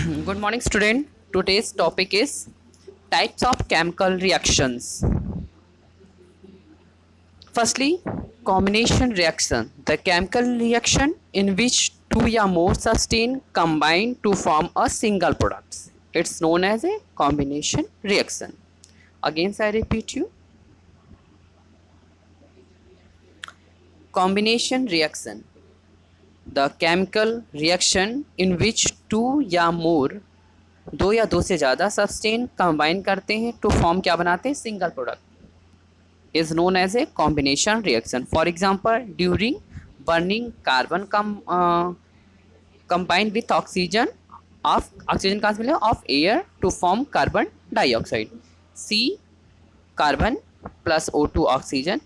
Good morning, student. Today's topic is types of chemical reactions. Firstly, combination reaction. The chemical reaction in which two or more substance combine to form a single product. It's known as a combination reaction. Again, I repeat you. Combination reaction. The chemical reaction in which two या more दो या दो से ज़्यादा सब्सटेन combine करते हैं तो form क्या बनाते हैं single product is known as a combination reaction. For example during burning carbon combine with oxygen कहाँ से मिलेगा of air to form carbon dioxide. C carbon plus O2 oxygen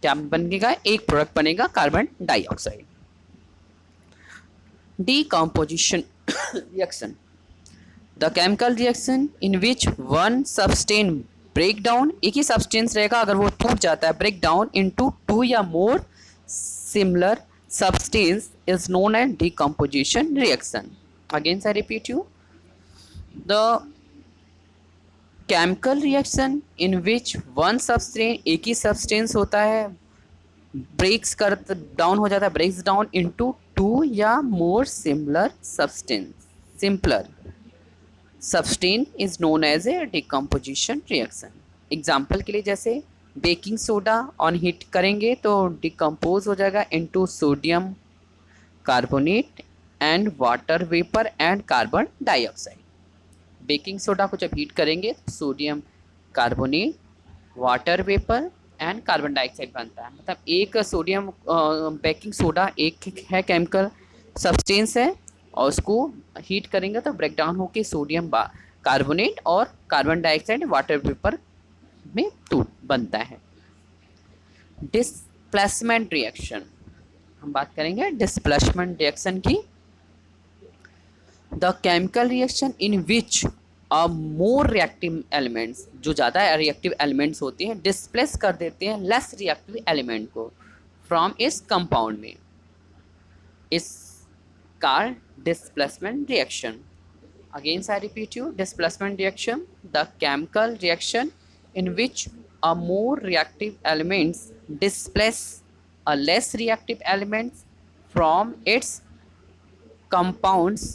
क्या बनेगा एक प्रोडक्ट बनेगा carbon dioxide. Decomposition reaction. The chemical reaction in which one substance break down एक ही substance रहेगा अगर वो टूट जाता है break down into two या more similar substance is known as decomposition reaction. Again I repeat you, the chemical reaction in which one substance एक ही substance होता है breaks कर down हो जाता है breaks down into two या more similar substance simpler substance is known as a decomposition reaction. Example के लिए जैसे बेकिंग सोडा ऑन हीट करेंगे तो डिकम्पोज हो जाएगा into sodium carbonate and water vapour and carbon dioxide. Baking soda को जब हीट करेंगे तो sodium carbonate water vapour and carbon dioxide बनता है. मतलब एक सोडियम बेकिंग सोडा एक है केमिकल सब्सटेंस है और उसको हीट करेंगे तो ब्रेक डाउन होकर सोडियम कार्बोनेट और कार्बन डाइऑक्साइड वाटर वेपर में बनता है. डिस्प्लेसमेंट रिएक्शन हम बात करेंगे डिस्प्लेसमेंट रिएक्शन की. The chemical reaction in which a more reactive elements जो ज़्यादा रिएक्टिव एलिमेंट्स होते हैं डिस्प्लेस कर देते हैं लेस रिएक्टिव एलिमेंट को फ्रॉम इस कंपाउंड में. इस car displacement reaction. Again I repeat you, displacement reaction, the chemical reaction in which a more reactive elements displace a less reactive elements from its compounds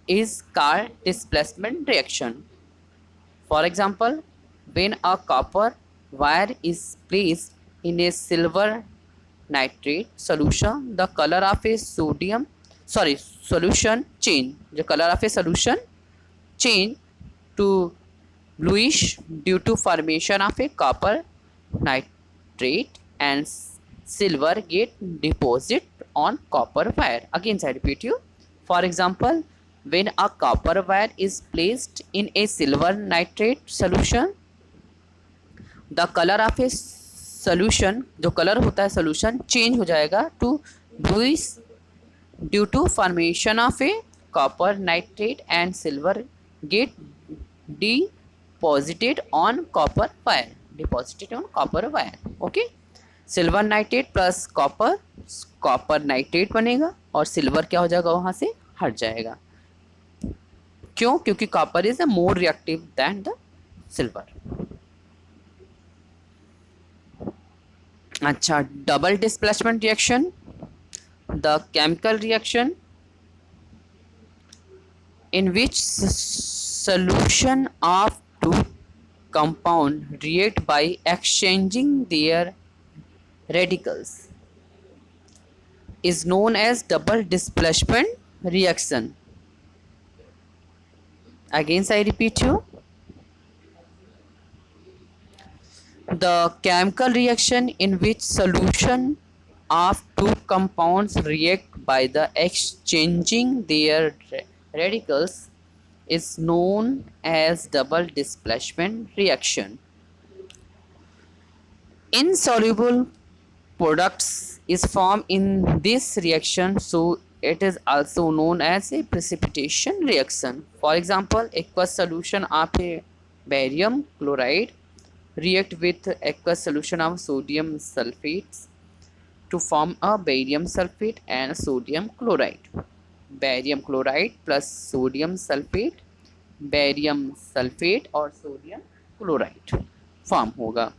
is called displacement reaction. For example, when a copper wire is placed in a silver nitrate solution, the color of a solution change. The color of a solution change to bluish due to formation of a copper nitrate and silver get deposit on copper wire. Again I repeat you, for example, when a copper wire is placed in a silver nitrate solution, the color of a solution जो colour होता है solution change हो जाएगा to bluish due to formation of a copper nitrate and silver get deposited on copper wire. Okay, silver nitrate plus copper nitrate बनेगा और silver क्या हो जाएगा वहां से हट जाएगा. क्यों? क्योंकि copper is a more reactive than the silver. अच्छा, double displacement reaction. The chemical reaction in which solution of two compound react by exchanging their radicals is known as double displacement reaction. Again I repeat you, the chemical reaction in which solution of two compounds react by the exchanging their radicals is known as double displacement reaction. Insoluble products is formed in this reaction, so it is also known as a precipitation reaction. For example, aqueous solution of a barium chloride react with aqueous solution of sodium sulfates to form a barium sulfate and sodium chloride. Barium chloride plus sodium sulphate, barium sulphate और sodium chloride form होगा।